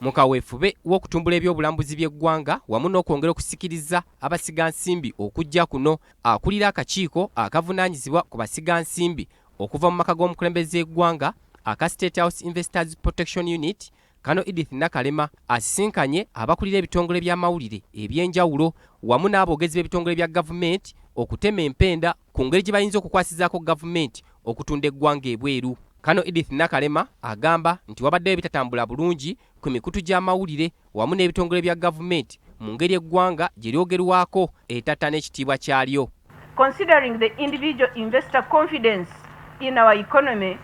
mu kaweefube w'okutumbula ebyobulambuzi by'eggwanga wamu n'okwongera okusikiriza abasigansimbi okujja kuno, akulira akakiiko akavunaanyizibwa ku basigansimbi okuva mu maka g'omukulembeze w'eggwanga aka State House Investors Protection Unit, Kano Edith Nakalema, asisinkanye abakulira ebitongole by'amawulire eby'enjawulo wamu n'aboogezi b'ebitongole bya gavumenti okutema empenda ku ngeri gye bayinza okukwasizaako gavumenti okutunda eggwanga ebweru. Kano Edith Nakalema agamba nti wabaddeyo ebitatambula bulungi ku mikutu gy'amawulire wamu n'ebitongole bya gavumenti mu ngeri eggwanga gye lyogerwako etatta n'ekitiibwa kyalyo. Considering the individual investor confidence in our economy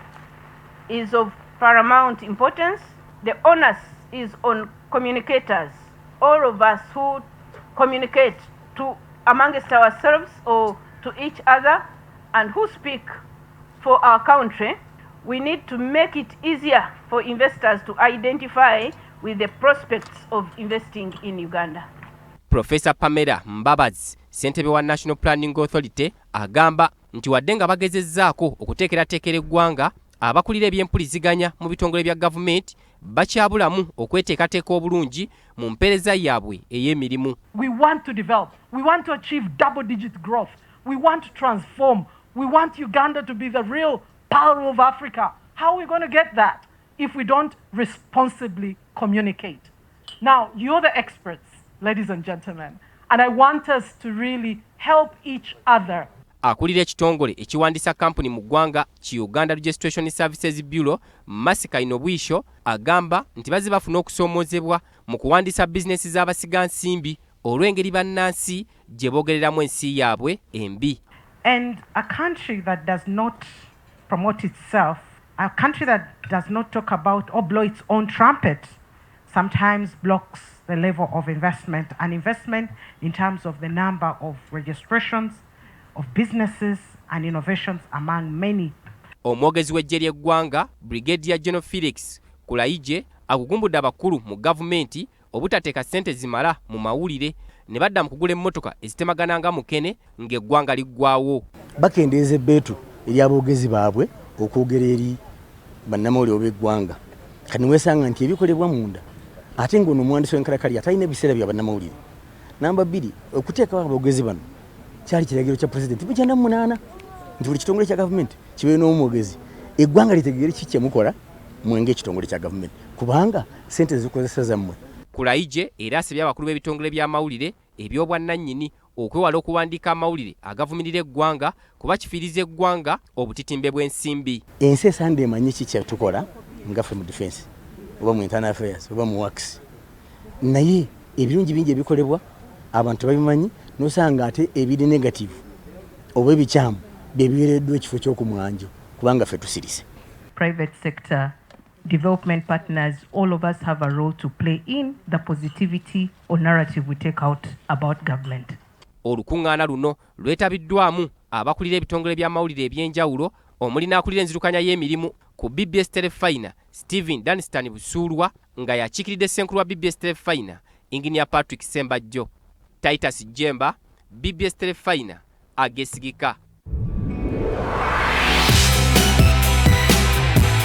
is of paramount importance, the onus is on communicators, all of us who communicate to amongst ourselves or to each other and who speak for our country. We need to make it easier for investors to identify with the prospects of investing in Uganda. Professor Pamela Mbabazi, ssentebe wa National Planning Authority, agamba nti wadde nga bagezezzaako okuteekerateekera eggwanga, abakulira ebyempuliziganya mu bitongole bya gavumenti bakyabulamu okweteekateeka obulungi mu mpeereza yaabwe ey'emirimu. We want to develop. We want to achieve double-digit growth. We want to transform. We want Uganda to be the real power of Africa. How are we going to get that if we don't responsibly communicate? Now, you're the experts, ladies and gentlemen, and I want us to really help each other. Akulira ekitongole ekiwandiisa kampuni mu ggwanga ki Uganda Registration Services Bureau, Masika Inobwisho, agamba nti bazze bafuna okusoomoozebwa mu kuwandiisa bizinesi z'abasigansimbi olw'engeri bannansi gye boogereramu ensi yaabwe embi. And a country that does not promote itself, a country that does not talk about or blow its own trumpet, sometimes blocks the level of investment, and investment in terms of the number of registrations of businesses and innovations among many. Omwogezi w'eggye ly'eggwanga Brigadier General Felix Kulaije agugumbudde abakulu mu gavumenti obutateeka ssente zimala mu mawulire ne badda mu kugula emmotoka ezitemagananga mukene ng'eggwanga liggwawo. Bakendeeza ebbeetu eri aboogezi baabwe okwogera eri bannamawulire ob'eggwanga. Kati weesanga nti ebikolebwa munda ate ng'ono omuwandiisi w'enkalakkalira atalina ebiseera bya bannamawulire. Namba 2, okuteekawo aboogezi bano kyali kiragiro kya pulezidenti bujjana mu 8 nti buli kitongole kya gavumenti kibeere n'omwogezi. Eggwanga litegeere ki kye mukola mwenge ekitongole kya gavumenti kubanga ssente zikozesa zammwe. Kulaije era asabye abakulu b'ebitongole by'amawulire eby'obwannannyini okwewala okuwandiika amawulire agavumirira eggwanga kuba kifiiriza eggwanga obutitimbe bw'ensimbi. Ensi esaana emanyi ki kye tukola nga ffe mu defense oba mu internal affairs oba mu works, naye ebirungi bingi ebikolebwa abantu babimanyi n'osanga ate ebiri negative oba ebikyamu bye biweereddwa ekifo ky'okumwanjo kubanga ffe tusirise. Private sector development partners, all of us have a role to play in the positivity or narrative we take out about government. Olukuŋŋaana luno lwetabiddwamu abakulira ebitongole by'amawulire eby'enjawulo omuli n'akulira enzirukanya y'emirimu ku BBS Terefayina Stephen Danstan Busuulwa nga yakiikiridde ssenkulu wa BBS Terefayina Engineer Patrick Sembajjo. Titus Jemba, BBS Terefayina, Ageesigika.